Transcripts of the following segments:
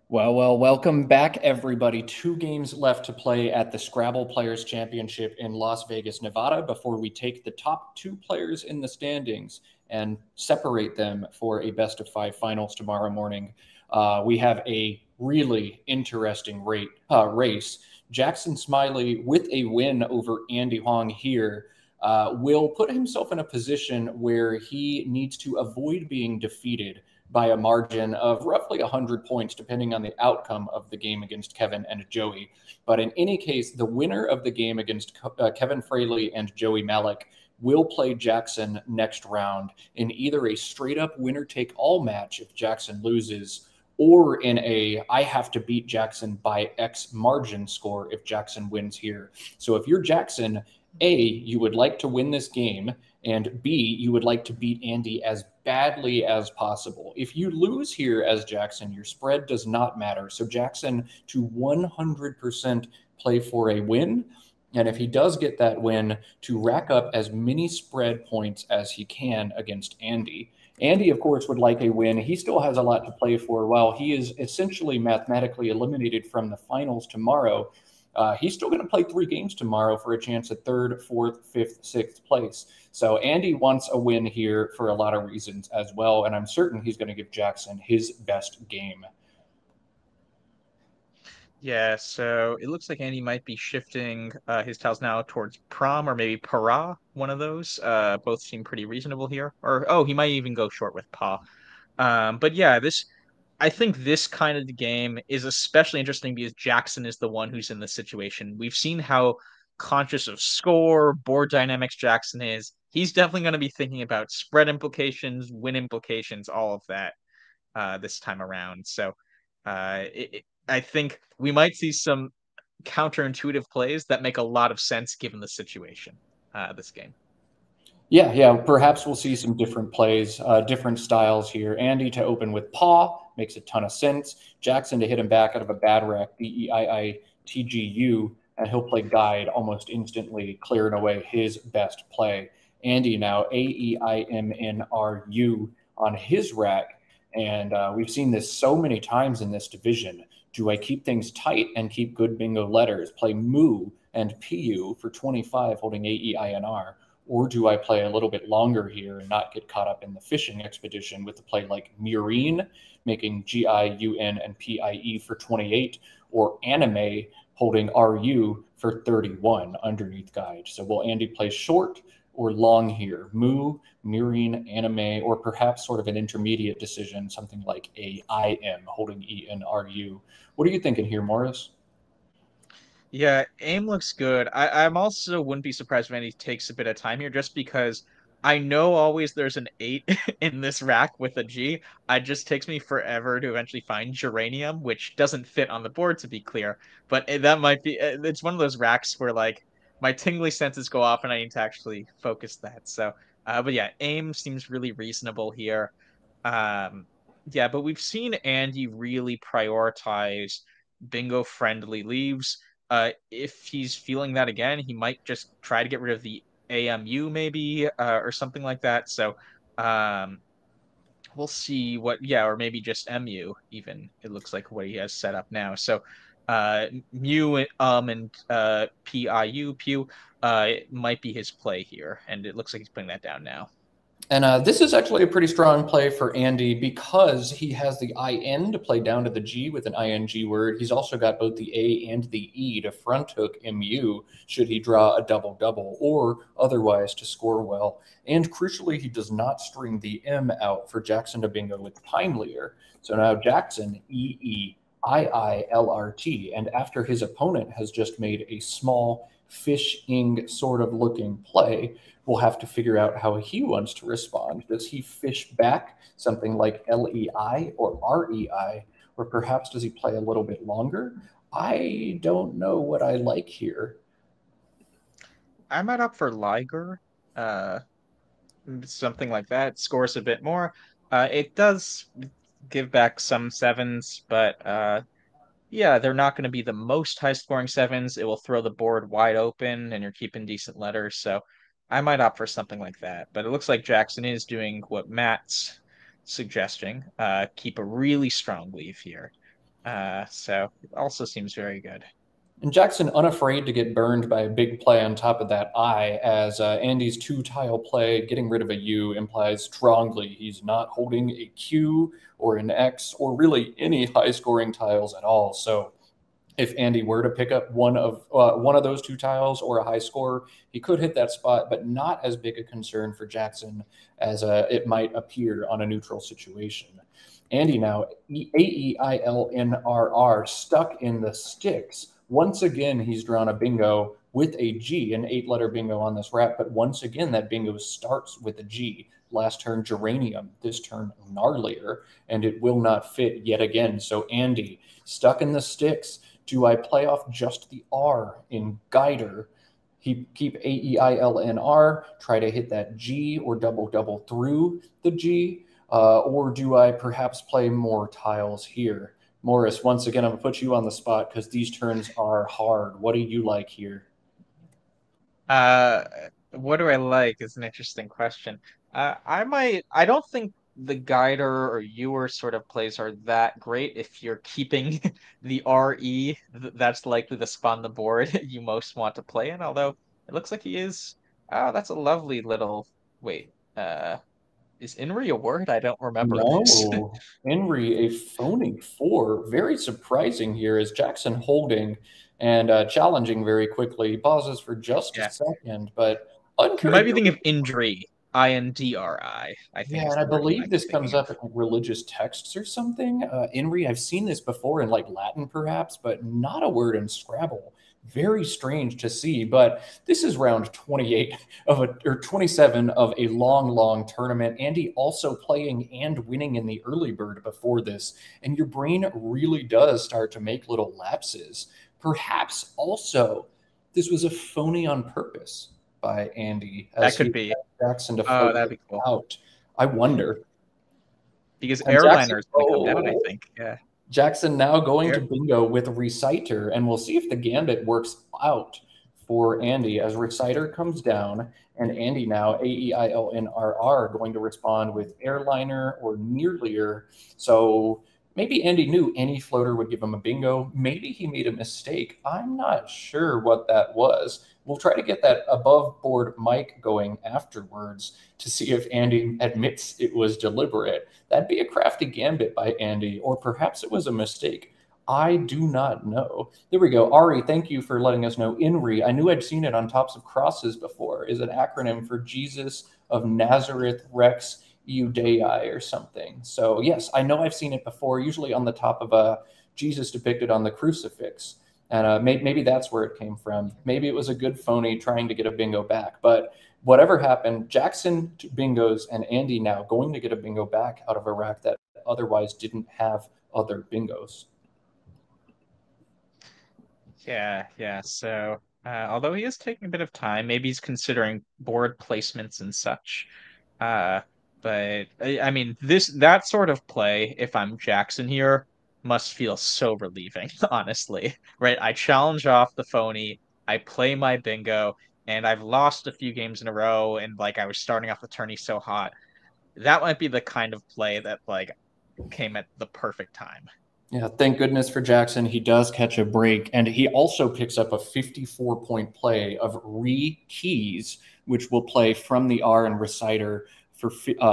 Welcome back, everybody. Two games left to play at the Scrabble Players Championship in Las Vegas, Nevada, before we take the top two players in the standings and separate them for a best of five finals tomorrow morning. We have a really interesting race. Jackson Smiley, with a win over Andy Hong here, will put himself in a position where he needs to avoid being defeated by a margin of roughly 100 points, depending on the outcome of the game against Kevin and Joey. But in any case, the winner of the game against Kevin Fraley and Joey Malik will play Jackson next round in either a straight up winner take all match if Jackson loses, or in a I have to beat Jackson by X margin score if Jackson wins here. So if you're Jackson, A, you would like to win this game, and B, you would like to beat Andy as badly as possible. If you lose here as Jackson, your spread does not matter. So Jackson to 100% play for a win. And if he does get that win, to rack up as many spread points as he can against Andy. Andy, of course, would like a win. He still has a lot to play for. While he is essentially mathematically eliminated from the finals tomorrow, he's still going to play three games tomorrow for a chance at third, fourth, fifth, sixth place. So Andy wants a win here for a lot of reasons as well, and I'm certain he's going to give Jackson his best game. Yeah, so it looks like Andy might be shifting his tiles now towards Prom or maybe Para, one of those. Both seem pretty reasonable here. Or he might even go short with Pa. But yeah, this I think this kind of game is especially interesting because Jackson is the one who's in the situation. We've seen how conscious of score, board dynamics Jackson is. He's definitely going to be thinking about spread implications, win implications, all of that this time around. So I think we might see some counterintuitive plays that make a lot of sense given the situation this game. Yeah. Perhaps we'll see some different plays, different styles here. Andy to open with paw makes a ton of sense. Jackson to hit him back out of a bad rack, Deiitgu, and he'll play guide almost instantly, clearing away his best play. Andy now Aeimnru on his rack, and we've seen this so many times in this division. Do I keep things tight and keep good bingo letters? Play Mu and Pu for 25, holding AEINR, or do I play a little bit longer here and not get caught up in the fishing expedition with a play like Murine, making GIUN and PIE for 28, or Anime holding RU for 31 underneath guide? So will Andy play short or long here? Mu, Murine, Anime, or perhaps sort of an intermediate decision, something like a IM holding ENRU. What are you thinking here, Morris? Yeah, aim looks good. I'm also wouldn't be surprised if Andy takes a bit of time here just because I know always there's an 8 in this rack with a G. It just takes me forever to eventually find geranium, which doesn't fit on the board to be clear. But that might be it's one of those racks where like my tingly senses go off and I need to actually focus that. So but yeah, aim seems really reasonable here. Um yeah, but we've seen Andy really prioritize bingo friendly leaves. If he's feeling that again, he might just try to get rid of the AMU maybe or something like that. So um, we'll see yeah, or maybe just MU even. It looks like what he has set up now. So Mu and PIU Pew it might be his play here, and it looks like he's putting that down now. And this is actually a pretty strong play for Andy because he has the IN to play down to the G with an ING word. He's also got both the A and the E to front hook MU should he draw a double double or otherwise to score well. And crucially, he does not string the M out for Jackson to bingo with Timelier. So now Jackson EEIILRT. And after his opponent has just made a small fishing sort of looking play, we'll have to figure out how he wants to respond. Does he fish back something like LEI or REI, or perhaps does he play a little bit longer? I don't know what I like here. I might opt for Liger, uh, something like that. Scores a bit more. It does give back some sevens, but yeah, they're not going to be the most high scoring sevens. It will throw the board wide open and you're keeping decent letters. So I might opt for something like that. But it looks like Jackson is doing what Matt's suggesting. Keep a really strong leave here. So it also seems very good. And Jackson unafraid to get burned by a big play on top of that I, as Andy's two-tile play, getting rid of a U, implies strongly he's not holding a Q or an X or really any high-scoring tiles at all. So if Andy were to pick up one of those two tiles or a high score, he could hit that spot, but not as big a concern for Jackson as it might appear on a neutral situation. Andy now, Aeilnrr, stuck in the sticks. Once again, he's drawn a bingo with a G, an 8-letter bingo on this wrap, but once again, that bingo starts with a G. Last turn, Geranium, this turn, Gnarlier, and it will not fit yet again. So Andy, stuck in the sticks. Do I play off just the R in Guider? Keep Aeilnr, try to hit that G or double through the G, or do I perhaps play more tiles here? Morris, once again, I'm going to put you on the spot because these turns are hard. What do you like here? Uh, what do I like is an interesting question. I don't think the Guider or Ewer sort of plays are that great if you're keeping the RE. That's likely the spot on the board you most want to play in, although it looks like he is. Oh, that's a lovely little. Wait, is Inri a word? I don't remember this. No, Henry, a phony 4. Very surprising here is Jackson holding and challenging very quickly. He pauses for just a Yeah. second, but You might be thinking uncharacteristic. of Indri, Indri, I think Yeah, is and I the word you believe might be this comes thinking of. up in religious texts or something. Inri, I've seen this before in like Latin perhaps, but not a word in Scrabble. Very strange to see, but this is round 28 of a or 27 of a long, long tournament. Andy also playing and winning in the early bird before this, and your brain really does start to make little lapses. Perhaps also this was a phony on purpose by Andy That as he could be. Jackson to Oh, float that'd this be cool. out. I wonder. Because And Jackson, airliner is going to come down, I think. Yeah. Jackson now going to Air. bingo with Reciter, and we'll see if the gambit works out for Andy as Reciter comes down, and Andy now Aeilnrr going to respond with Airliner or Nearlier. So maybe Andy knew any floater would give him a bingo. Maybe he made a mistake. I'm not sure what that was. We'll try to get that above board mic going afterwards to see if Andy admits it was deliberate. That'd be a crafty gambit by Andy, or perhaps it was a mistake. I do not know. There we go. Ari, thank you for letting us know. INRI, I knew I'd seen it on tops of crosses before, is an acronym for Jesus of Nazareth Rex Judei or something. So, yes, I know I've seen it before, usually on the top of a Jesus depicted on the crucifix. And maybe that's where it came from. Maybe it was a good phony trying to get a bingo back. But whatever happened, Jackson bingos and Andy now going to get a bingo back out of a rack that otherwise didn't have other bingos. Yeah, yeah. So, although he is taking a bit of time, maybe he's considering board placements and such. Uh, but I mean, this that sort of play, if I'm Jackson here, must feel so relieving, honestly. Right? I challenge off the phony, I play my bingo, and I've lost a few games in a row, and like I was starting off the tourney so hot. That might be the kind of play that like came at the perfect time. Yeah, thank goodness for Jackson. He does catch a break, and he also picks up a 54-point play of Re Keys, which will play from the R and Reciter for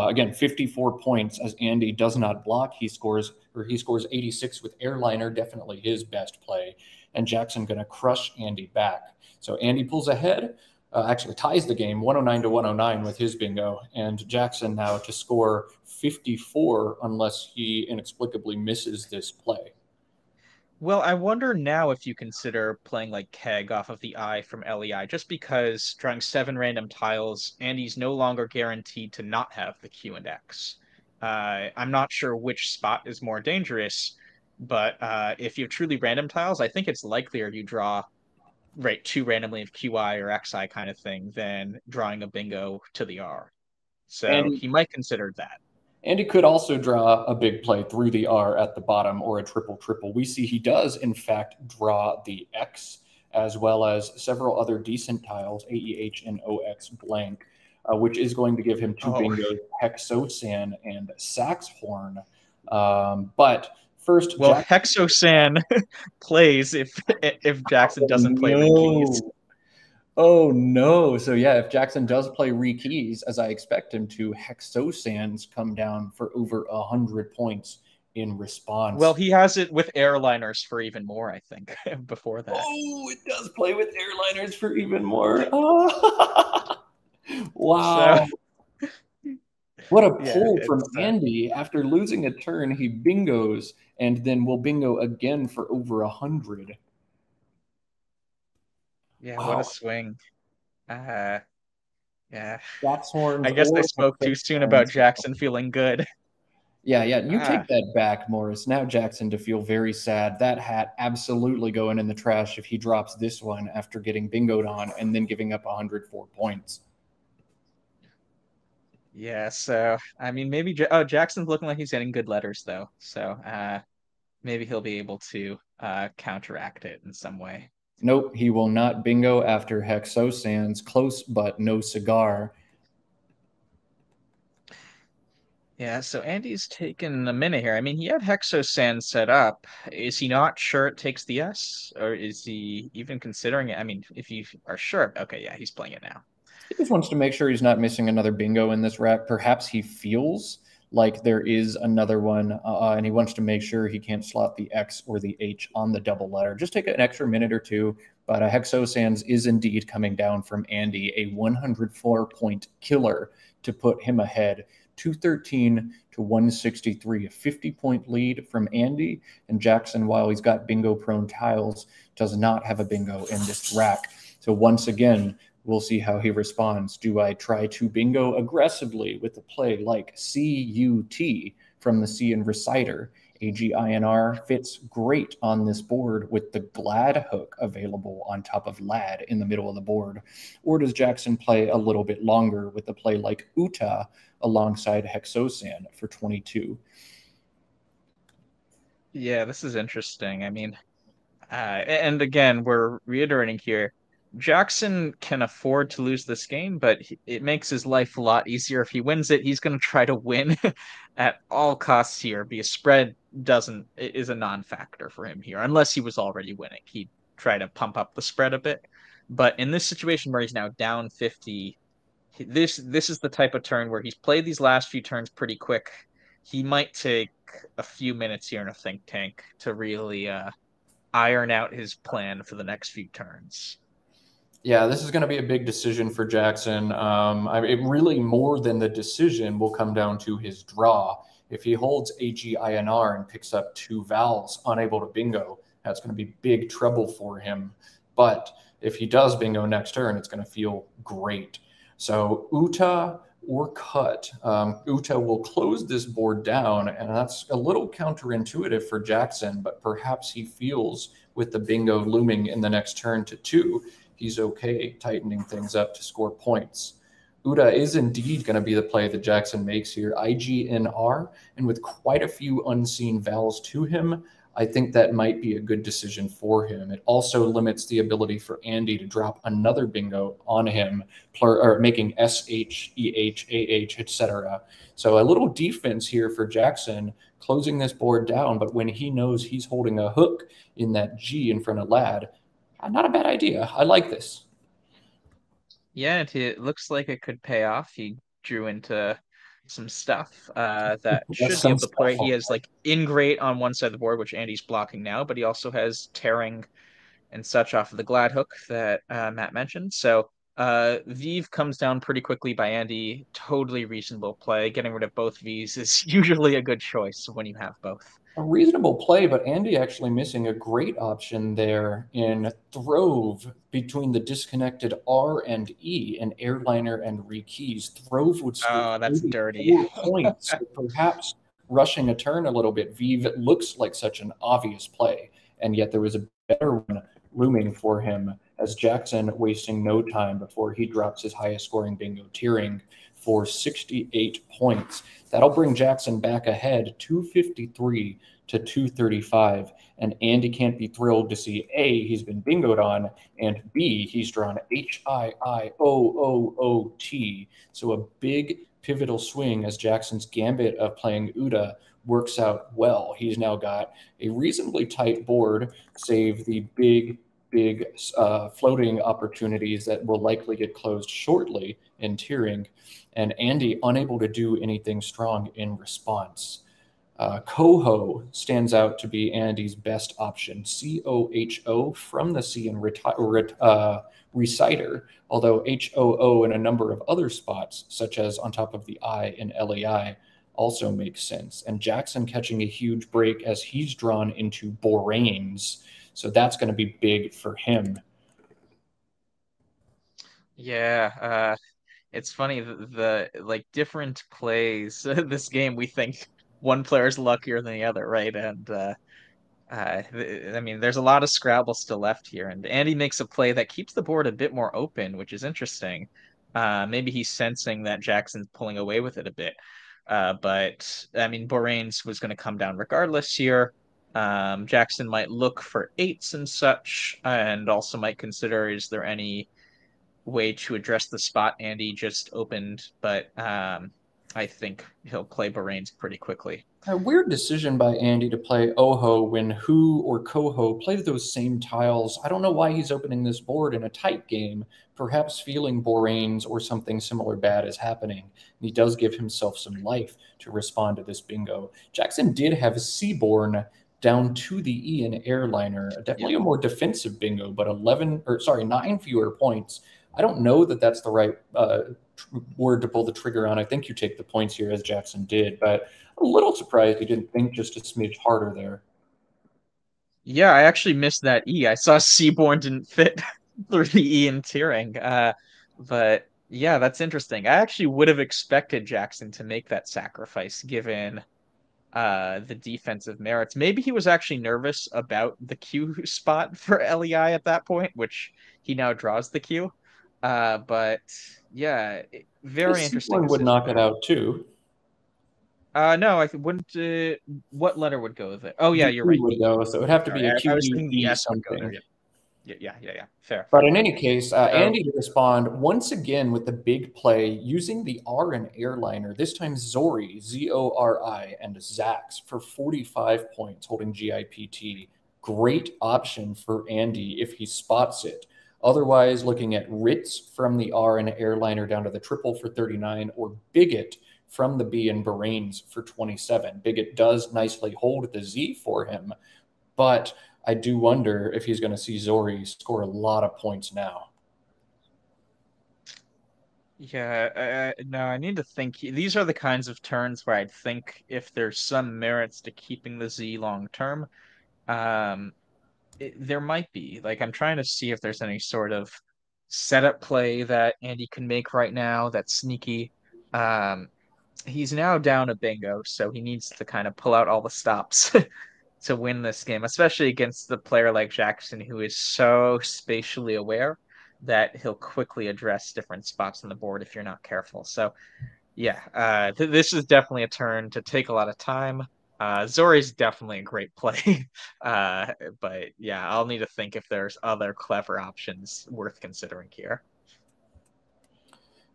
again 54 points. As Andy does not block, he scores 86 with Airliner, definitely his best play, and Jackson going to crush Andy back. So Andy pulls ahead. Actually ties the game 109 to 109 with his bingo, and Jackson now to score 54 unless he inexplicably misses this play. Well, I wonder now if you consider playing like Keg off of the I from LEI, just because drawing 7 random tiles, and he's no longer guaranteed to not have the Q and X. I'm not sure which spot is more dangerous, but if you have truly random tiles, I think it's likelier you draw right 2 randomly of QI or XI kind of thing than drawing a bingo to the R. So Andy he might consider that. Andy could also draw a big play through the R at the bottom or a triple triple. We see he does in fact draw the X as well as several other decent tiles, AEH and OX blank, which is going to give him two Oh, bingos, Hexosan and Saxhorn. But First, Well, Jackson. Hexosan plays if Jackson Oh, doesn't play Reekeys. no. Oh no. So yeah, if Jackson does play Reekeys, as I expect him to, Hexosans come down for over 100 points in Well, response. he has it with airliners for even more, I think, before that. Oh, it does play with airliners for even more. Oh. So, Wow. What a yeah, pull from it's Andy. After losing a turn, he bingos and then will bingo again for over 100. yeah, what a Wow. swing. Uh, yeah. Jack's horns I guess I or spoke too soon about horns. Jackson feeling good. Yeah, yeah. You Ah, take that back, Morris. Now Jackson to feel very sad. That hat absolutely going in the trash if he drops this one after getting bingoed on and then giving up 104 points. yeah, so I mean maybe oh, Jackson's looking like he's getting good letters though. So, maybe he'll be able to counteract it in some way. Nope, he will not bingo after Hexosans. Close, but no cigar. Yeah, so Andy's taken a minute here. I mean, he had Hexosan set up. Is he not sure it takes the S? Or is he even considering it? I mean, if you are sure, okay, yeah, he's playing it now. He just wants to make sure he's not missing another bingo in this rack. Perhaps he feels like there is another one, and he wants to make sure he can't slot the X or the H on the double letter. Just take an extra minute or two. But Hexosans is indeed coming down from Andy, a 104-point killer to put him ahead, 213 to 163, a 50-point lead from Andy. And Jackson, while he's got bingo-prone tiles, does not have a bingo in this rack. So once again, we'll see how he responds. Do I try to bingo aggressively with a play like CUT from the C in Reciter? AGINR fits great on this board with the Glad hook available on top of Lad in the middle of the board. Or does Jackson play a little bit longer with a play like Uta alongside Hexosan for 22? Yeah, this is interesting. I mean, and again, we're reiterating here, Jackson can afford to lose this game, but it makes his life a lot easier if he wins it. He's going to try to win at all costs here. Because spread doesn't is a non-factor for him here, unless he was already winning. He'd try to pump up the spread a bit. But in this situation where he's now down 50, this is the type of turn where he's played these last few turns pretty quick. He might take a few minutes here in a think tank to really iron out his plan for the next few turns. Yeah, this is going to be a big decision for Jackson. It really more than the decision will come down to his draw. If he holds AGINR and picks up two vowels, unable to bingo, that's going to be big trouble for him. But if he does bingo next turn, it's going to feel great. So Uta or cut. Uta will close this board down, and that's a little counterintuitive for Jackson, but perhaps he feels with the bingo looming in the next turn to two, he's okay tightening things up to score points. Uta is indeed going to be the play that Jackson makes here, IGNR, and with quite a few unseen vowels to him, I think that might be a good decision for him. It also limits the ability for Andy to drop another bingo on him, or making SH, EH, AH, etc. So a little defense here for Jackson, closing this board down, but when he knows he's holding a hook in that G in front of Lad, not a bad idea. I like this. Yeah, it looks like it could pay off. He drew into some stuff that That's should be some able to play. stuff. He has like Ingrate on one side of the board, which Andy's blocking now, but he also has Tearing and such off of the Glad hook that Matt mentioned. So Vive comes down pretty quickly by Andy. Totally reasonable play. Getting rid of both V's is usually a good choice when you have both. A reasonable play, but Andy actually missing a great option there in Throve between the disconnected R and E and Airliner and Rekeys. Throve would score Oh, that's dirty. 34 points. So perhaps rushing a turn a little bit. Vive looks like such an obvious play, and yet there was a better one looming for him as Jackson wasting no time before he drops his highest scoring bingo Tearing for 68 points. That'll bring Jackson back ahead 253 to 235. And Andy can't be thrilled to see A, he's been bingoed on, and B, he's drawn HIIOOOT. So a big pivotal swing as Jackson's gambit of playing Uta works out well. He's now got a reasonably tight board, save the big floating opportunities that will likely get closed shortly in tiering, and Andy unable to do anything strong in response. Coho stands out to be Andy's best option. COHO from the C and reciter, although HOO in a number of other spots, such as on top of the I in LAI, also makes sense. And Jackson catching a huge break as he's drawn into Boraines. So that's going to be big for him. Yeah, it's funny the like different plays this game we think one player's luckier than the other, right? And I mean, there's a lot of Scrabble still left here, and Andy makes a play that keeps the board a bit more open, which is interesting. Maybe he's sensing that Jackson's pulling away with it a bit. But I mean, Boraines was going to come down regardless here. Jackson might look for eights and such, and also might consider is there any way to address the spot Andy just opened, but I think he'll play Boraines pretty quickly. A weird decision by Andy to play Oho when Who or Coho played those same tiles. I don't know why he's opening this board in a tight game, perhaps feeling Boraines or something similar bad is happening. And he does give himself some life to respond to this bingo. Jackson did have Seaborn down to the E in Airliner, definitely Yep. a more defensive bingo, but 9 fewer points. I don't know that that's the right word to pull the trigger on. I think you take the points here as Jackson did, but a little surprised he didn't think just a smidge harder there. Yeah, I actually missed that E. I saw Seaborn didn't fit through the E in tiering. But yeah, that's interesting. I actually would have expected Jackson to make that sacrifice given the defensive merits. Maybe he was actually nervous about the Q spot for LEI at that point, which he now draws the Q. But yeah, very This interesting one would decision knock it there. out too. No, I wouldn't. What letter would go with it? Oh yeah, The you're E right. would The go, E. so it would have to Sorry, be a I was thinking the QEE S would go there. something. Yep. Yeah. Fair, But fair. in any case, So Andy to respond once again with the big play using the R in airliner, this time Zori, Zori, and Zax for 45 points, holding GIPT. Great option for Andy if he spots it. Otherwise, looking at Ritz from the R in airliner down to the triple for 39, or Bigot from the B in Bahrain's for 27. Bigot does nicely hold the Z for him, but I do wonder if he's going to see Zori score a lot of points now. yeah, no, I need to think. These are the kinds of turns where I'd think if there's some merits to keeping the Z long term, um, there might be. Like I'm trying to see if there's any sort of setup play that Andy can make right now that's sneaky. Um, he's now down a bingo, so he needs to kind of pull out all the stops to win this game, especially against the player like Jackson, who is so spatially aware that he'll quickly address different spots on the board if you're not careful. So, yeah, this is definitely a turn to take a lot of time. Zori's definitely a great play, uh, but yeah, I'll need to think if there's other clever options worth considering here.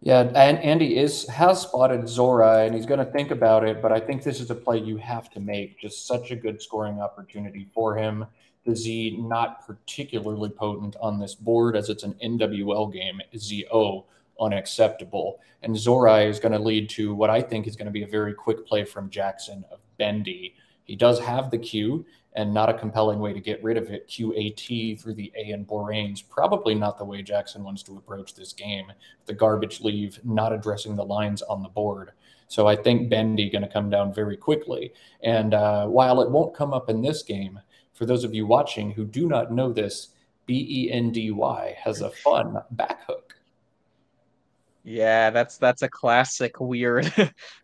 Yeah, and Andy has spotted Zora, and he's going to think about it. But I think this is a play you have to make. Just such a good scoring opportunity for him. The Z not particularly potent on this board as it's an NWL game. ZO unacceptable, and Zora is going to lead to what I think is going to be a very quick play from Jackson of Bendy. He does have the Q, and not a compelling way to get rid of it. QAT through the A and Boraines, probably not the way Jackson wants to approach this game. The garbage leave, not addressing the lines on the board. So I think Bendy going to come down very quickly. And while it won't come up in this game, for those of you watching who do not know this, Bendy has a fun back hook. Yeah, that's a classic weird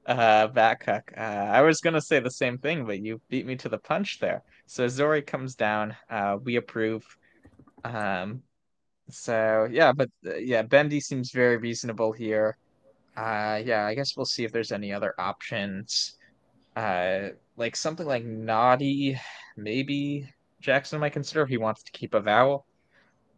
back hook. I was gonna say the same thing, but you beat me to the punch there. So Zori comes down. We approve. Um, so yeah, but yeah, Bendy seems very reasonable here. Yeah, I guess we'll see if there's any other options. Like something like Naughty, maybe Jackson might consider if he wants to keep a vowel.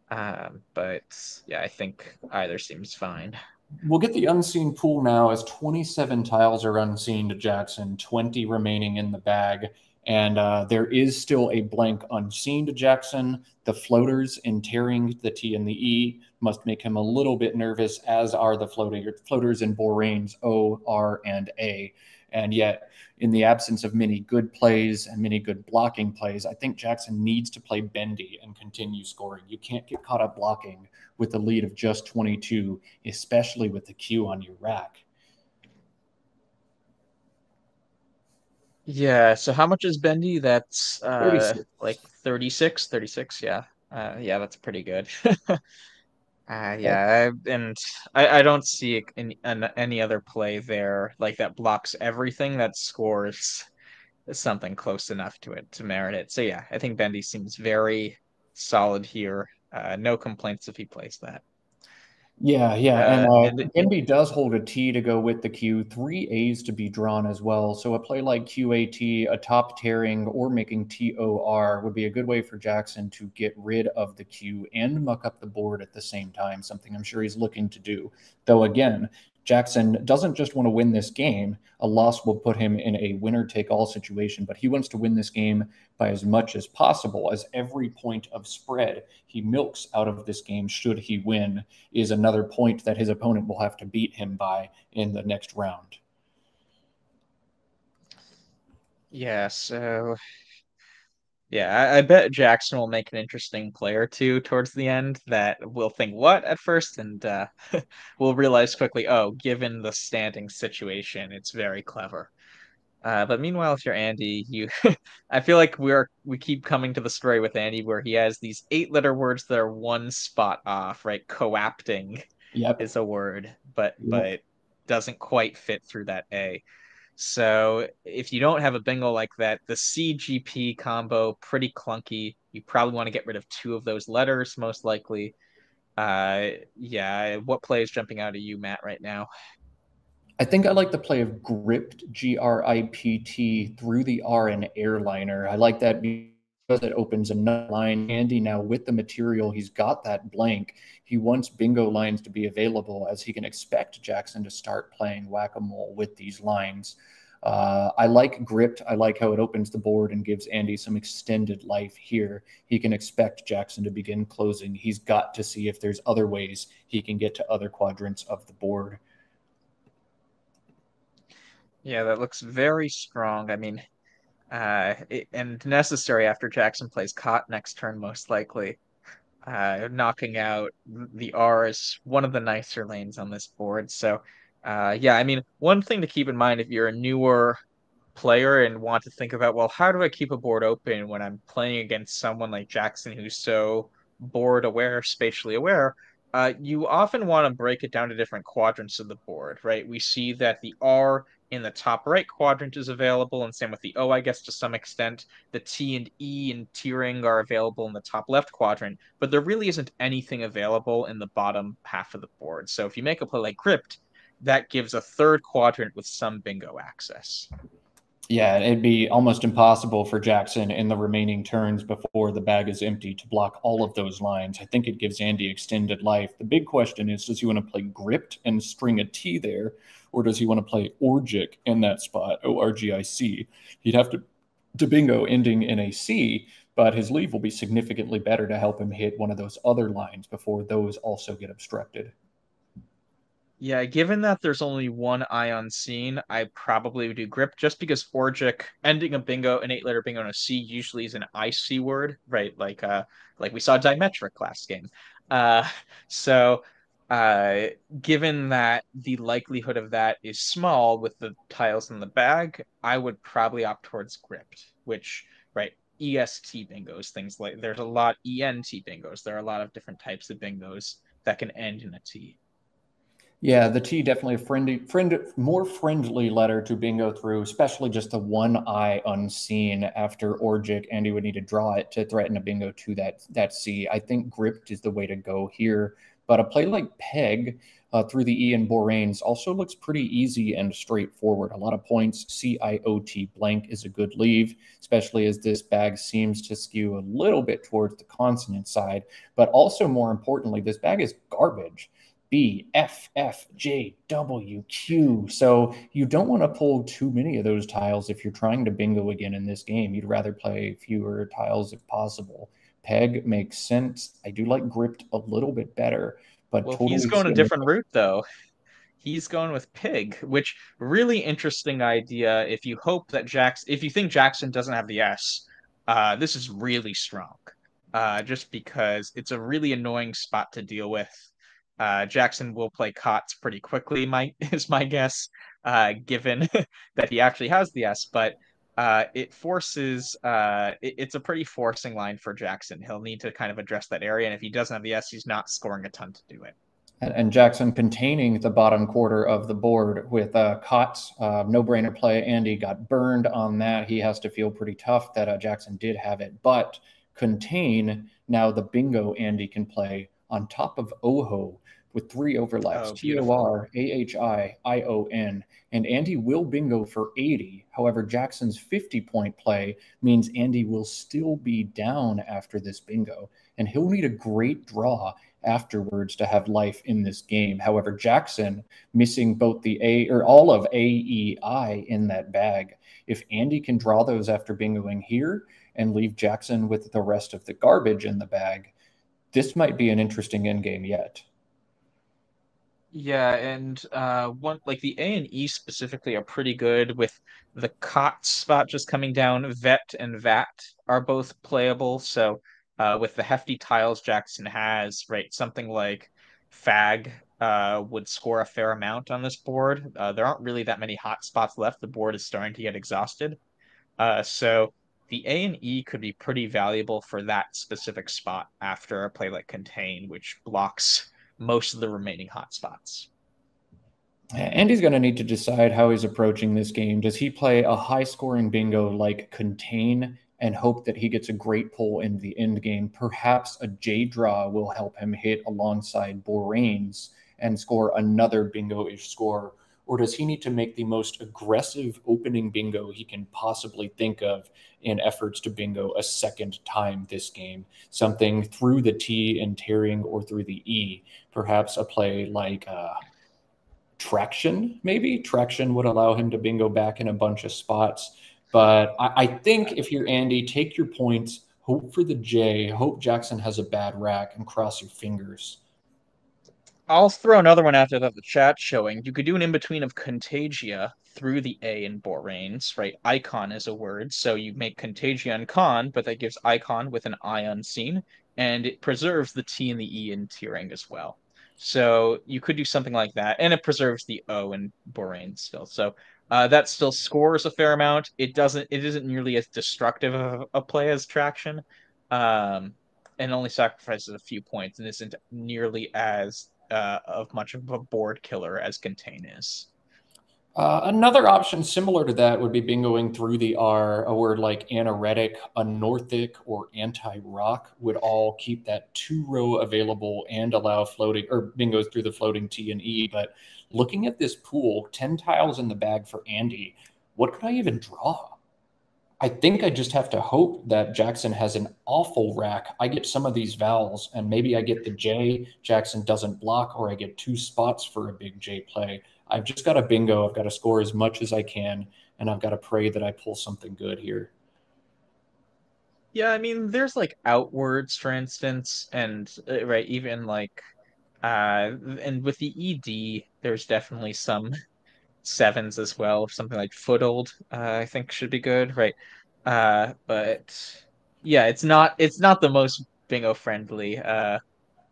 But yeah, I think either seems fine. We'll get the unseen pool now as 27 tiles are unseen to Jackson, 20 remaining in the bag. And there is still a blank unseen to Jackson. The floaters in tearing the T and the E must make him a little bit nervous, as are the floaters in Borain's O, R, and A. And yet, in the absence of many good plays and many good blocking plays, I think Jackson needs to play bendy and continue scoring. You can't get caught up blocking with a lead of just 22, especially with the Q on your rack. Yeah, so how much is Bendy? That's 36. like 36, 36. Yeah. Yeah, that's pretty good. That, Yeah, and I don't see any other play there like that blocks everything that scores something close enough to it to merit it. So yeah, I think Bendy seems very solid here. No complaints if he plays that. yeah. And And Envy does hold a T to go with the Q, three A's to be drawn as well. So a play like QAT, a top tearing, or making TOR would be a good way for Jackson to get rid of the Q and muck up the board at the same time, something I'm sure he's looking to do. Though again, Jackson doesn't just want to win this game. A loss will put him in a winner take all situation, but he wants to win this game by as much as possible, as every point of spread he milks out of this game should he win is another point that his opponent will have to beat him by in the next round. yeah, so yeah, I bet Jackson will make an interesting play or two towards the end that will think what at first, and we'll realize quickly, oh, given the standing situation, it's very clever. But meanwhile, if you're Andy, you I feel like we keep coming to the story with Andy where he has these 8-letter words that are one spot off, right? Coapting Yep. is a word, Yep. but doesn't quite fit through that A. So if you don't have a bingo like that, the CGP combo pretty clunky. You probably want to get rid of two of those letters, most likely. Yeah. What play is jumping out at you, Matt, right now? I think I like the play of gripped, GRIPT, through the R in airliner. I like that because it opens another line. Andy now with the material, he's got that blank. He wants bingo lines to be available as he can expect Jackson to start playing whack-a-mole with these lines. I like gripped. I like how it opens the board and gives Andy some extended life here. He can expect Jackson to begin closing. He's got to see if there's other ways he can get to other quadrants of the board. Yeah, that looks very strong. I mean, and necessary after Jackson plays Cot next turn, most likely. Knocking out the R is one of the nicer lanes on this board. So, yeah, I mean, one thing to keep in mind if you're a newer player and want to think about, well, how do I keep a board open when I'm playing against someone like Jackson who's so board aware, spatially aware? You often want to break it down to different quadrants of the board, right? We see that the R in the top right quadrant is available, and same with the O, I guess, to some extent. The T and E and tearing are available in the top left quadrant, but there really isn't anything available in the bottom half of the board. So if you make a play like Crypt, that gives a third quadrant with some bingo access. Yeah, it'd be almost impossible for Jackson in the remaining turns before the bag is empty to block all of those lines. I think it gives Andy extended life. The big question is, does he want to play gripped and string a T there, or does he want to play Orgic in that spot, ORGIC? He'd have to bingo ending in a C, but his leave will be significantly better to help him hit one of those other lines before those also get obstructed. Yeah, given that there's only one ion scene, I probably would do grip just because Orgic ending a bingo, an 8-letter bingo on a C usually is an IC word, right? Like we saw Dimetric last game. Uh so uh given that the likelihood of that is small with the tiles in the bag, I would probably opt towards gripped, which right, EST bingos, things like there's a lot ENT bingos. There are a lot of different types of bingos that can end in a T. Yeah, the T definitely a more friendly letter to bingo through, especially just the one eye unseen after Orgic. Andy would need to draw it to threaten a bingo to that C. I think gripped is the way to go here, but a play like Peg through the E and Boraines also looks pretty easy and straightforward. A lot of points. CIOT blank is a good leave, especially as this bag seems to skew a little bit towards the consonant side, but also more importantly, this bag is garbage. B, F, F, J, W, Q. So you don't want to pull too many of those tiles if you're trying to bingo again in this game. You'd rather play fewer tiles if possible. Peg makes sense. I do like gripped a little bit better, but Well, he's totally going a see him. different route though. He's going with pig, which really interesting idea. If you think Jackson doesn't have the S, this is really strong. Just because it's a really annoying spot to deal with. Jackson will play Cots pretty quickly, is my guess, given that he actually has the S. But it's a pretty forcing line for Jackson. He'll need to kind of address that area, and if he doesn't have the S, he's not scoring a ton to do it. And Jackson containing the bottom quarter of the board with Cots, no-brainer play. Andy got burned on that. He has to feel pretty tough that Jackson did have it. But contain, now the bingo Andy can play on top of Oho with 3 overlaps, Oh, beautiful. Torihion, and Andy will bingo for 80. However, Jackson's 50-point play means Andy will still be down after this bingo, and he'll need a great draw afterwards to have life in this game. However, Jackson missing both the A or all of A, E, I in that bag. If Andy can draw those after bingoing here and leave Jackson with the rest of the garbage in the bag, this might be an interesting end game yet. Yeah, and one like the A and E specifically are pretty good with the cot spot just coming down. Vet and Vat are both playable. So with the hefty tiles Jackson has, right, something like Fag would score a fair amount on this board. There aren't really that many hot spots left. The board is starting to get exhausted. So the A and E could be pretty valuable for that specific spot after a play like Contain, which blocks most of the remaining hotspots. Andy's going to need to decide how he's approaching this game. Does he play a high scoring bingo like Contain and hope that he gets a great pull in the end game? Perhaps a J draw will help him hit alongside Boraines and score another bingo ish score. Or does he need to make the most aggressive opening bingo he can possibly think of in efforts to bingo a second time this game? Something through the T and tearing or through the E. Perhaps a play like Traction, maybe. Traction would allow him to bingo back in a bunch of spots. But I think if you're Andy, take your points, hope for the J, hope Jackson has a bad rack, and cross your fingers. I'll throw another one after that the chat showing. You could do an in-between of Contagia through the A in Boraines, right? Icon is a word, so you make Contagia and Con, but that gives Icon with an I unseen, and it preserves the T and the E in Tearing as well. So you could do something like that, and it preserves the O in Boraines still. So that still scores a fair amount. It isn't nearly as destructive of a play as Traction, um, and only sacrifices a few points, and isn't nearly as of much of a board killer as Contain is. Another option similar to that would be bingoing through the R. A word like anoretic, anorthic, or anti-rock would all keep that 2-row available and allow floating or bingos through the floating T and E. But looking at this pool, 10 tiles in the bag for Andy, what could I even draw? I think I just have to hope that Jackson has an awful rack. I get some of these vowels, and maybe I get the J. Jackson doesn't block, or I get 2 spots for a big J play. I've just got a bingo. I've got to score as much as I can, and I've got to pray that I pull something good here. Yeah, I mean, there's like outwards, for instance, and right, even like and with the ED, there's definitely some sevens as well. Something like Foothold, I think should be good, right? But yeah, it's not the most bingo friendly.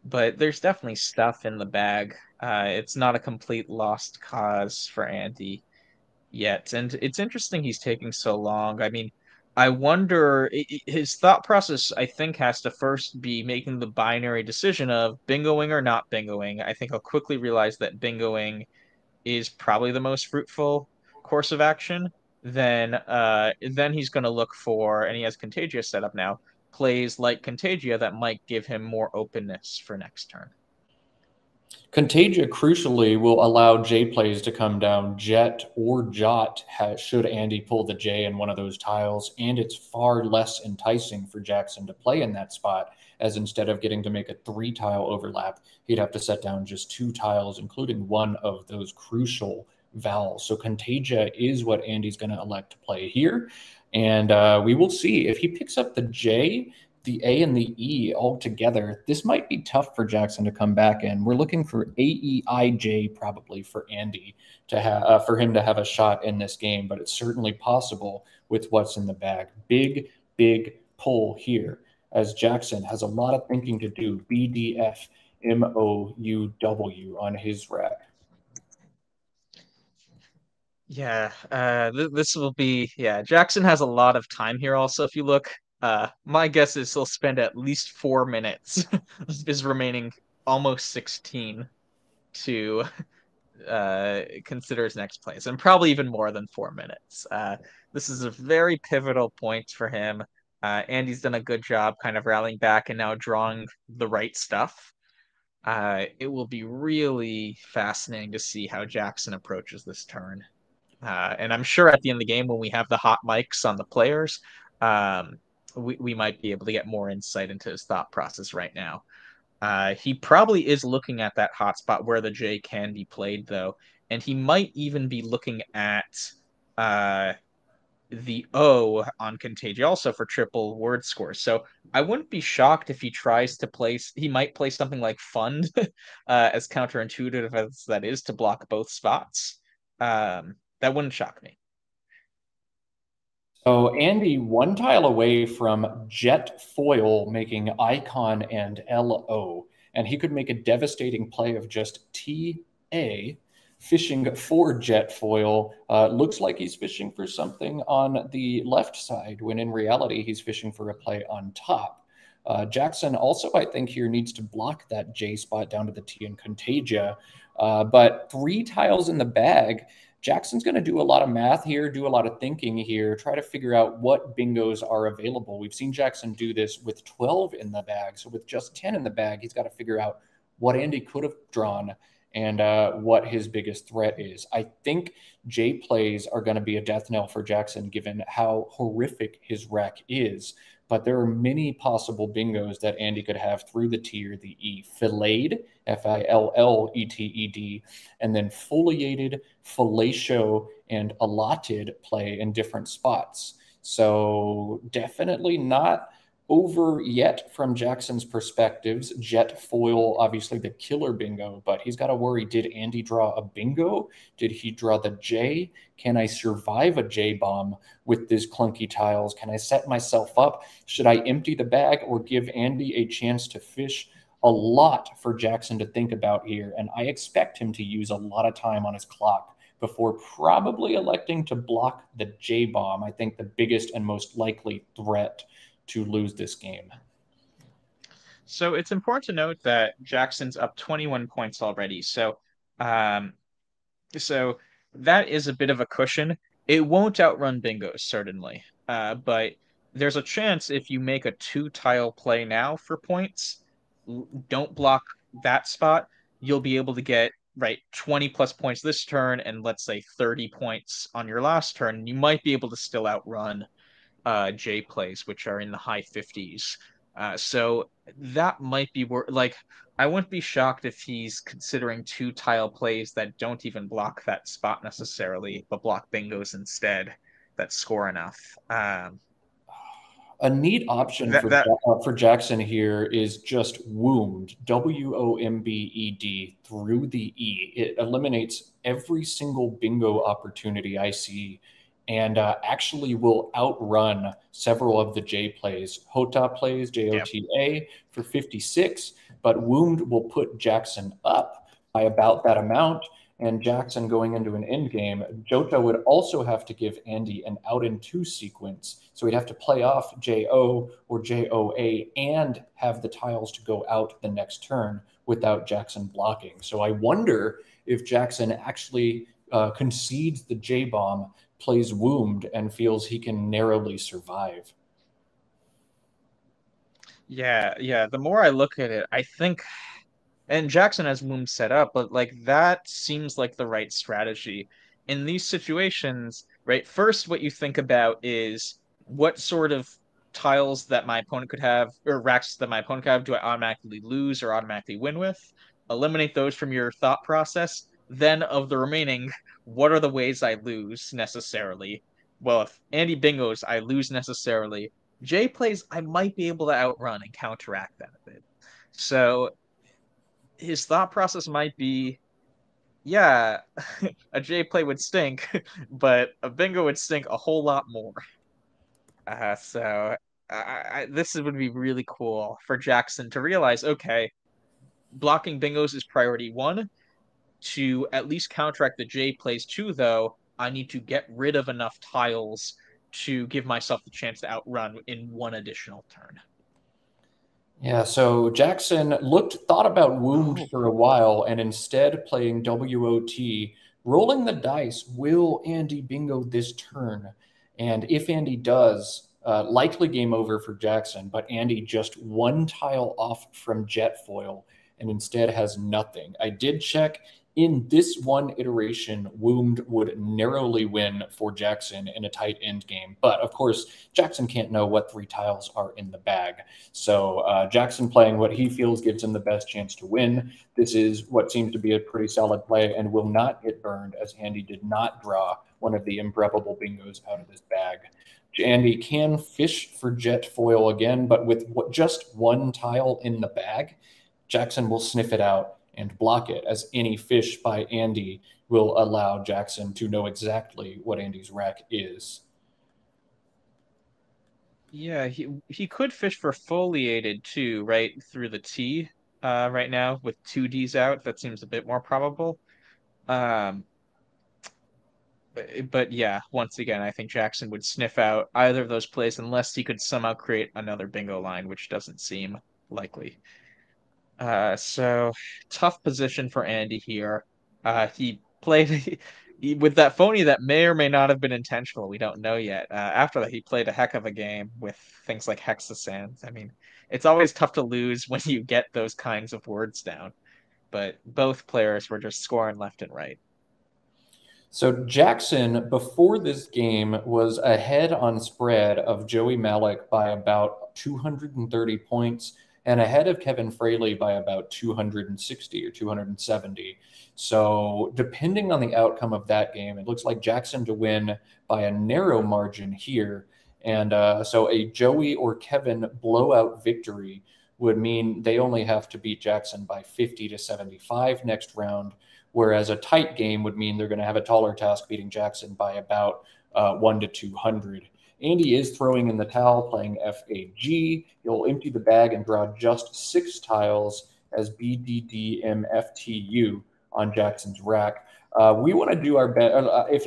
But there's definitely stuff in the bag. It's not a complete lost cause for Andy yet, and it's interesting he's taking so long. I mean, I wonder his thought process. I think has to first be making the binary decision of bingoing or not bingoing. I think he'll quickly realize that bingoing is probably the most fruitful course of action. Then he's going to look for, and he has Contagia set up now, plays like Contagia that might give him more openness for next turn. Contagia crucially will allow J plays to come down jet or jot should Andy pull the J in one of those tiles, and it's far less enticing for Jackson to play in that spot, as instead of getting to make a 3 tile overlap, he'd have to set down just 2 tiles, including one of those crucial vowels. So Contagia is what Andy's going to elect to play here, and we will see if he picks up the J, the A and the E all together, this might be tough for Jackson to come back in. We're looking for AEIJ probably for Andy to have for him to have a shot in this game, but it's certainly possible with what's in the bag. Big pull here as Jackson has a lot of thinking to do. BDF MOUW on his rack. Yeah, this will be, yeah, Jackson has a lot of time here also. If you look, my guess is he'll spend at least 4 minutes of his remaining almost 16 to consider his next place, and probably even more than 4 minutes. This is a very pivotal point for him. Andy's done a good job kind of rallying back and now drawing the right stuff. It will be really fascinating to see how Jackson approaches this turn. And I'm sure at the end of the game, when we have the hot mics on the players, we might be able to get more insight into his thought process right now. He probably is looking at that hotspot where the J can be played, though, and he might even be looking at the O on Contagia also for triple word scores. So I wouldn't be shocked if he tries to place, he might play something like Fund, as counterintuitive as that is to block both spots. That wouldn't shock me. So Andy, 1 tile away from Jet Foil making Icon and LO, and he could make a devastating play of just TA fishing for Jet Foil. Looks like he's fishing for something on the left side, when in reality he's fishing for a play on top. Jackson also, I think, here needs to block that J spot down to the T in Contagia. But 3 tiles in the bag, Jackson's going to do a lot of math here, do a lot of thinking here, try to figure out what bingos are available. We've seen Jackson do this with 12 in the bag. So with just 10 in the bag, he's got to figure out what Andy could have drawn and what his biggest threat is. I think J plays are going to be a death knell for Jackson, given how horrific his rack is. But there are many possible bingos that Andy could have through the T or the E. Filleted, FILLETED, and then foliated, fellatio, and allotted play in different spots. So definitely not over yet from Jackson's perspectives. Jet Foil, obviously the killer bingo, but he's got to worry. Did Andy draw a bingo? Did he draw the J? Can I survive a J bomb with these clunky tiles? Can I set myself up? Should I empty the bag or give Andy a chance to fish? A lot for Jackson to think about here, and I expect him to use a lot of time on his clock before probably electing to block the J bomb. I think the biggest and most likely threat to lose this game. So it's important to note that Jackson's up 21 points already. Um, so that is a bit of a cushion. It won't outrun bingos, certainly. But there's a chance if you make a 2 tile play now for points, don't block that spot, you'll be able to get right 20 plus points this turn and let's say 30 points on your last turn. You might be able to still outrun J plays, which are in the high 50s. So that might be like, I wouldn't be shocked if he's considering 2 tile plays that don't even block that spot necessarily, but block bingos instead that score enough. A neat option That that for Jackson here is just Wombed, WOMBED, through the E. It eliminates every single bingo opportunity I see, and actually will outrun several of the J plays. Hota plays yeah. JOTA for 56, but Wombed will put Jackson up by about that amount. And Jackson going into an end game, Jota would also have to give Andy an out in two sequence. So he'd have to play off JO or JOA and have the tiles to go out the next turn without Jackson blocking. So I wonder if Jackson actually concedes the J bomb, plays Wombed, and feels he can narrowly survive. Yeah, yeah. The more I look at it, I think And Jackson has Moon set up, but like that seems like the right strategy. In these situations, right? First, what you think about is what sort of tiles that my opponent could have, or racks that my opponent could have, do I automatically lose or automatically win with? Eliminate those from your thought process. Then, of the remaining, what are the ways I lose necessarily? Well, if Andy bingos, I lose necessarily. Jay plays, I might be able to outrun and counteract that a bit. So his thought process might be, yeah, a J play would stink, but a bingo would stink a whole lot more. So this would be really cool for Jackson to realize, okay, blocking bingos is priority one. To at least counteract the J plays two, though, I need to get rid of enough tiles to give myself the chance to outrun in one additional turn. Yeah, so Jackson thought about Wound Oh, for a while and instead playing WOT. Rolling the dice, will Andy bingo this turn? And if Andy does, likely game over for Jackson, but Andy just one tile off from Jetfoil and instead has nothing. I did check in this one iteration, Wound would narrowly win for Jackson in a tight end game. But of course, Jackson can't know what three tiles are in the bag. So Jackson playing what he feels gives him the best chance to win. This is what seems to be a pretty solid play and will not get burned, as Andy did not draw one of the improbable bingos out of his bag. Andy can fish for jet foil again, but with just one tile in the bag, Jackson will sniff it out and block it, as any fish by Andy will allow Jackson to know exactly what Andy's rack is. yeah, he could fish for foliated too, right through the T. Right now with two Ds out, that seems a bit more probable. Um, but yeah, once again, I think Jackson would sniff out either of those plays unless he could somehow create another bingo line, which doesn't seem likely. So tough position for Andy here. He played with that phony that may or may not have been intentional. We don't know yet. After that, he played a heck of a game with things like Hexasands. I mean, it's always tough to lose when you get those kinds of words down, but both players were just scoring left and right. So Jackson, before this game, was ahead on spread of Joey Malik by about 230 points and ahead of Kevin Fraley by about 260 or 270. So depending on the outcome of that game, it looks like Jackson to win by a narrow margin here. And so a Joey or Kevin blowout victory would mean they only have to beat Jackson by 50 to 75 next round, whereas a tight game would mean they're going to have a taller task beating Jackson by about 1 to 200. Andy is throwing in the towel, playing FAG. He'll empty the bag and draw just 6 tiles as BDDMFTU on Jackson's rack. We want to do our best.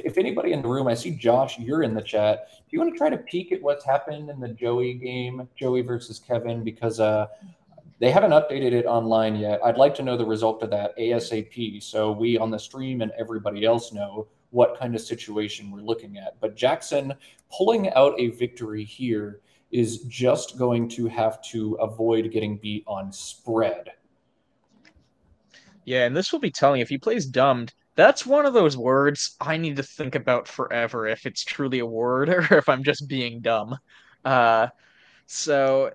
If anybody in the room, I see Josh, you're in the chat. Do you want to try to peek at what's happened in the Joey game, Joey versus Kevin? Because they haven't updated it online yet. I'd like to know the result of that ASAP so we on the stream and everybody else know what kind of situation we're looking at. But Jackson pulling out a victory here is just going to have to avoid getting beat on spread. Yeah, and this will be telling if he plays dumbed. That's one of those words I need to think about forever if it's truly a word or if I'm just being dumb. Uh, so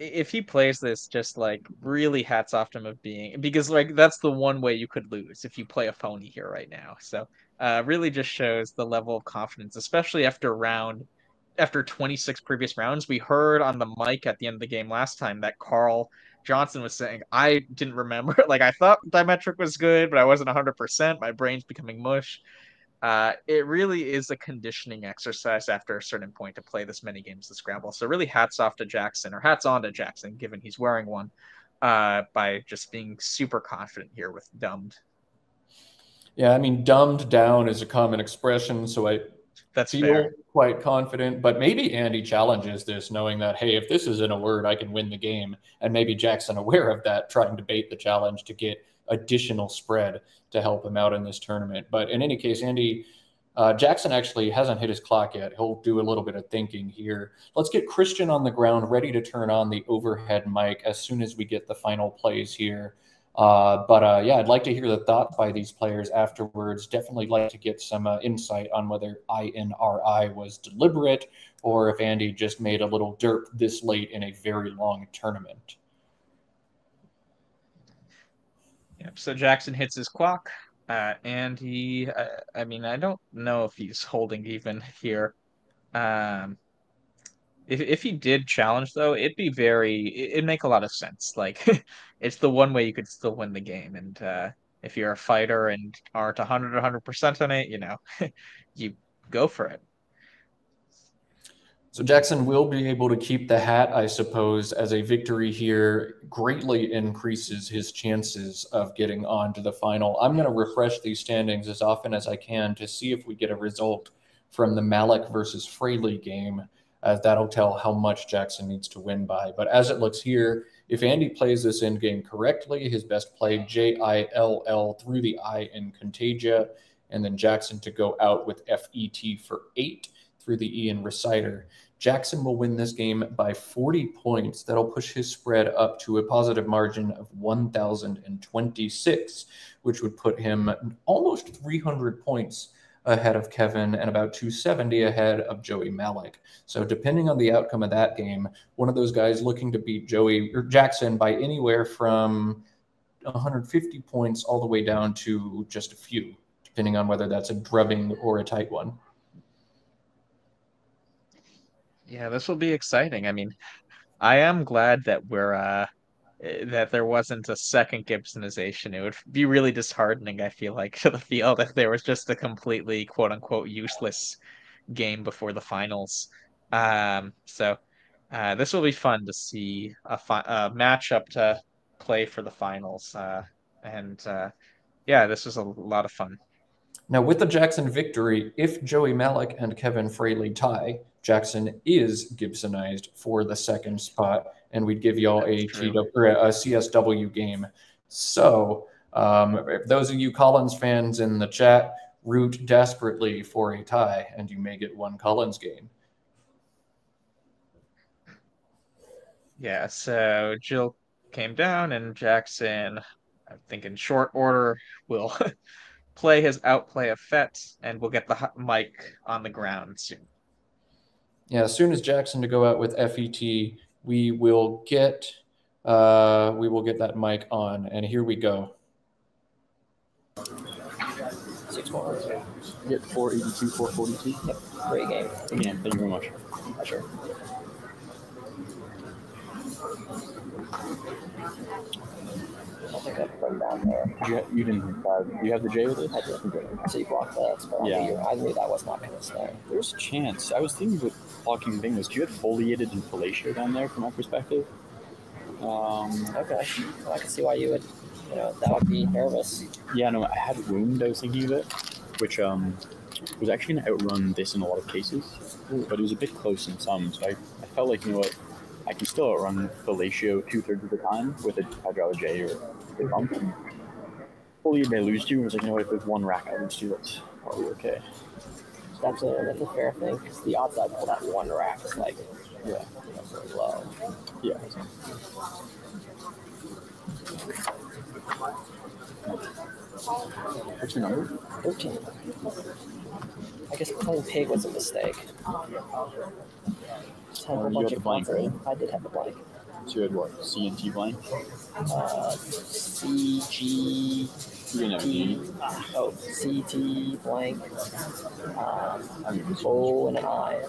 if he plays this, just like really hats off to him of being because like that's the one way you could lose if you play a phony here right now. So really just shows the level of confidence, especially after 26 previous rounds. We heard on the mic at the end of the game last time that Carl Johnson was saying, I didn't remember. Like I thought Dimetric was good, but I wasn't 100%. My brain's becoming mush. It really is a conditioning exercise after a certain point to play this many games of Scrabble. So really hats off to Jackson, or hats on to Jackson, given he's wearing one, by just being super confident here with dumbed. Yeah, I mean, dumbed down is a common expression, so I That's feel fair. quite confident. But maybe Andy challenges this, knowing that, hey, if this isn't a word, I can win the game. And maybe Jackson, aware of that, trying to bait the challenge to get additional spread to help him out in this tournament. But in any case, Andy, Jackson actually hasn't hit his clock yet. He'll do a little bit of thinking here. Let's get Christian on the ground, ready to turn on the overhead mic as soon as we get the final plays here. Yeah, I'd like to hear the thought by these players afterwards. Definitely like to get some insight on whether INRI was deliberate or if Andy just made a little derp this late in a very long tournament. Yep. So Jackson hits his clock, and I mean, I don't know if he's holding even here. Um, if he did challenge though, it'd make a lot of sense. Like it's the one way you could still win the game. And if you're a fighter and aren't 100% on it, you go for it. So Jackson will be able to keep the hat, I suppose, as a victory here greatly increases his chances of getting on to the final. I'm going to refresh these standings as often as I can to see if we get a result from the Malik versus Fraley game. That'll tell how much Jackson needs to win by. But as it looks here, if Andy plays this end game correctly, his best play JILL through the I in Contagia, and then Jackson to go out with FET for 8 through the E in Reciter. Jackson will win this game by 40 points. That'll push his spread up to a positive margin of 1,026, which would put him almost 300 points ahead of Kevin and about 270 ahead of Joey Malik. So depending on the outcome of that game, one of those guys looking to beat Joey or Jackson by anywhere from 150 points all the way down to just a few, depending on whether that's a drubbing or a tight one. Yeah, this will be exciting. I mean, I am glad that that there wasn't a second Gibsonization. It would be really disheartening, I feel like, to the field if there was just a completely quote unquote useless game before the finals. This will be fun to see a matchup to play for the finals. Yeah, this was a lot of fun. Now, with the Jackson victory, if Joey Malik and Kevin Fraley tie, Jackson is Gibsonized for the second spot, and we'd give y'all a CSW game. So, those of you Collins fans in the chat, root desperately for a tie, and you may get one Collins game. Yeah, so Jill came down, and Jackson, I think in short order, will play his outplay of Fett, and we'll get the mic on the ground soon. Yeah, as soon as Jackson to go out with FET, we will get that mic on, and here we go. 6 more. Yep, 482, 442. Yep, great game. Good game. Thank you very much. Sure. I think I put him down there. You didn't. You have the J with it? I did. So you blocked that spell. Yeah. I knew that was not going to stay. There's a chance. I was thinking with blocking Bingos, do you have foliated and fellatio down there from my perspective? Okay. Well, I can see why you would, that would be nervous. Yeah, no, I had Wound, I was thinking of it, which was actually going to outrun this in a lot of cases, but it was a bit close in some, so I felt like, you know what, I can still outrun fellatio 2/3 of the time with a Hydrilla J or a bump. Foliated may lose to, and I was like, you know what, if there's one rack I lose to, that's probably okay. That's a fair thing, because the odds I pull that one rack is like, yeah, very low. Yeah. What's your number? 13. I guess playing pig was a mistake. Just had a bunch of blank, right? I did have a blank. So you had what? C and T blank? C, G, You didn't have a D. C, T, blank, O, and an I.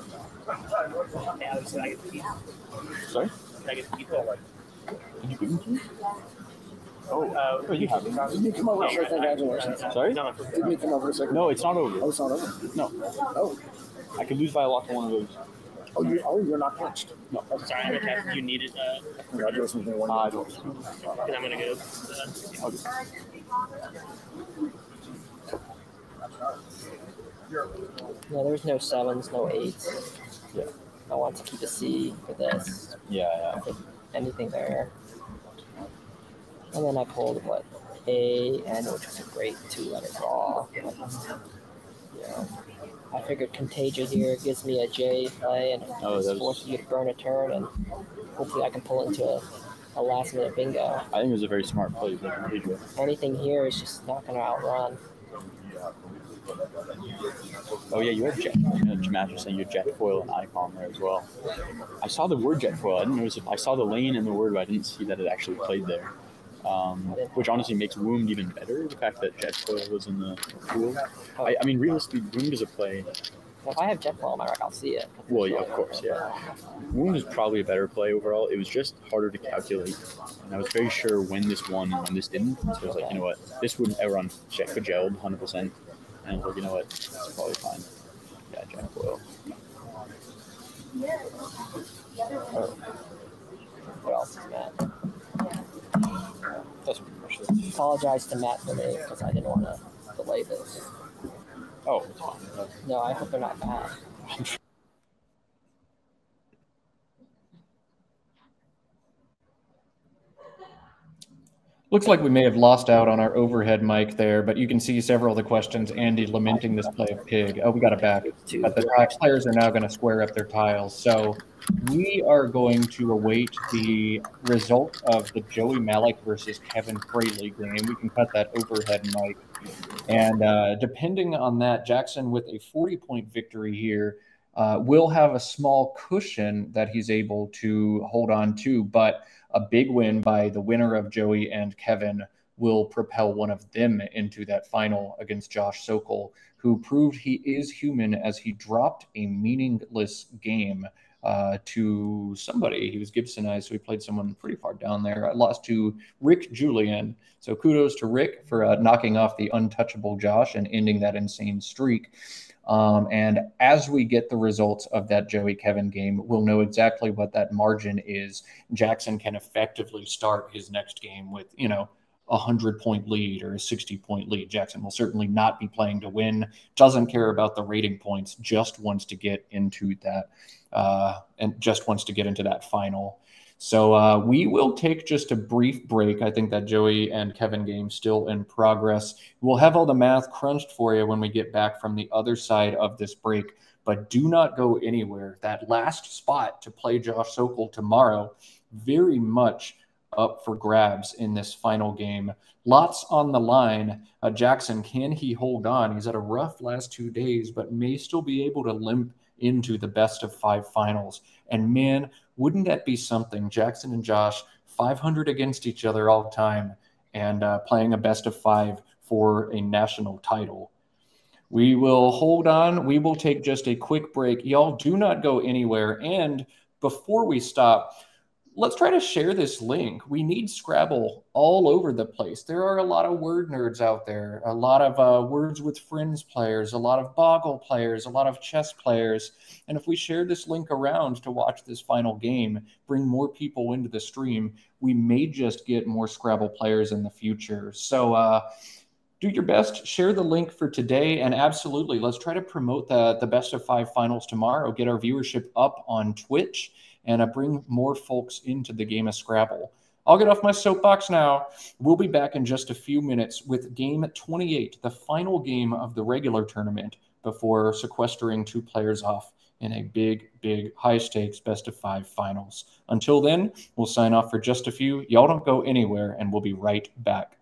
Sorry? Can I get the pizza? Did you give them to me? Oh, you have them. Did you come over for congratulations? Sorry? Did you come over for No, it's not over. Oh, it's not over? No. Oh. I could lose by a lot to one of those. You're not punched. No. sorry, I'm gonna have you needed Congratulations, you won. I don't. because I'm gonna go. Yeah, there's no 7s, no 8s. Yeah. I want to keep a C for this. Yeah. Anything there. And then I pulled A, N, which was a great 2-letter draw. I figured Contagia here gives me a J play and forces you to burn a turn, and hopefully I can pull into a last minute bingo. I think it was a very smart play by Pedro. Anything here is just not going to outrun. Oh yeah, you had jet. Master saying you had jet foil and icon there as well. I saw the word jet foil. I didn't notice it. I saw the lane and the word, but I didn't see that it actually played there. Which honestly makes Wound even better. The fact that jet foil was in the pool. I mean, realistically, Wound is a play. If I have jet foil on my rack, I'll see it. Well, yeah, of course, yeah. Wound is probably a better play overall. It was just harder to calculate, and I was very sure when this won and when this didn't. So I was like, you know what, this would outrun Jet Gelled 100%, and I was like, you know what, that's probably fine. Yeah, jet foil. Oh. What else is Matt? That's pretty much it. Apologize to Matt for me because I didn't want to delay this. Oh, it's fine. No, I hope they're not bad. Looks like we may have lost out on our overhead mic there, but you can see several of the questions. Andy lamenting this play of pig. Oh, we got it back. But the players are now going to square up their tiles. So we are going to await the result of the Joey Malik versus Kevin Fraley game. We can cut that overhead mic. And depending on that, Jackson with a 40-point victory here will have a small cushion that he's able to hold on to, but a big win by the winner of Joey and Kevin will propel one of them into that final against Josh Sokol, who proved he is human as he dropped a meaningless game to somebody. He was Gibsonized, so he played someone pretty far down there. I lost to Rick Julian. So kudos to Rick for knocking off the untouchable Josh and ending that insane streak. And as we get the results of that Joey-Kevin game, we'll know exactly what that margin is. Jackson can effectively start his next game with, you know, a 100-point lead or a 60-point lead. Jackson will certainly not be playing to win, doesn't care about the rating points, just wants to get into that final. So we will take just a brief break. I think that Joey and Kevin game still in progress. We'll have all the math crunched for you when we get back from the other side of this break, but do not go anywhere. That last spot to play Josh Sokol tomorrow, very much up for grabs in this final game. Lots on the line. Jackson, can he hold on? He's had a rough last 2 days, but may still be able to limp into the best of 5 finals. And man, wouldn't that be something? Jackson and Josh, 500 against each other all the time and playing a best of 5 for a national title. We will hold on. We will take just a quick break. Y'all do not go anywhere. And before we stop, let's try to share this link. We need Scrabble all over the place. There are a lot of word nerds out there, a lot of Words with Friends players, a lot of Boggle players, a lot of chess players. And if we share this link around to watch this final game, bring more people into the stream, we may just get more Scrabble players in the future. So do your best, share the link for today, and absolutely, let's try to promote the best of 5 finals tomorrow, get our viewership up on Twitch, and bring more folks into the game of Scrabble. I'll get off my soapbox now. We'll be back in just a few minutes with game 28, the final game of the regular tournament before sequestering 2 players off in a big, high-stakes best of 5 finals. Until then, we'll sign off for just a few. Y'all don't go anywhere, and we'll be right back.